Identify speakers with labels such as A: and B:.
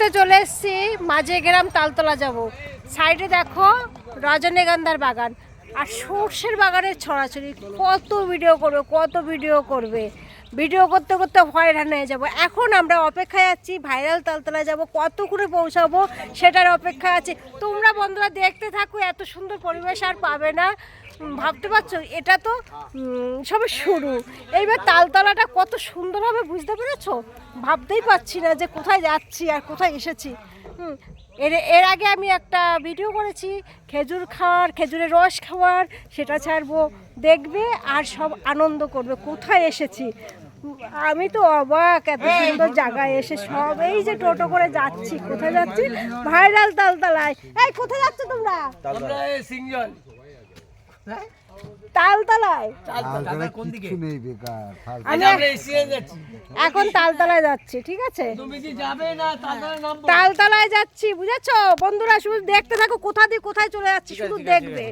A: মুহূর্তে চলে এসেছি মাঝে গ্রাম তালতলা যাব। সাইডে দেখো রজনীগন্ধার বাগান আর সর্ষের বাগানের ছড়াছড়ি। কত ভিডিও করবে ভিডিও করতে করতে হয়রান হয়ে যাব। এখন আমরা অপেক্ষায় আছি ভাইরাল তালতলা যাব, কত করে পৌঁছাবো সেটার অপেক্ষায় আছি। তোমরা বন্ধুরা দেখতে থাকো, এত সুন্দর পরিবেশ আর পাবে না। ভাবতে পারছো এটা তো সবে শুরু। এইবার তালতলাটা কত সুন্দর হবে বুঝতে পেরেছো? ভাবতেই পারছি না যে কোথায় যাচ্ছি আর কোথায় এসেছি। এর আগে আমি একটা ভিডিও করেছি খেজুরের রস খাওয়ার, সেটা ছাড়বো, দেখবে আর সব আনন্দ করবে কোথায় এসেছি। আমি তো অবাক, এত সুন্দর জায়গায় এসে। সব এই যে টোটো করে যাচ্ছি, কোথায় যাচ্ছি? ভাইরাল তালতলায়। এই কোথায় যাচ্ছ তোমরা? তালতলায়। এখন তালতলায় যাচ্ছি, ঠিক আছে? তালতলায় যাচ্ছি, বুঝেছো বন্ধুরা? শুধু দেখতে থাকো, কোথা দিয়ে কোথায় চলে যাচ্ছি শুধু দেখবে।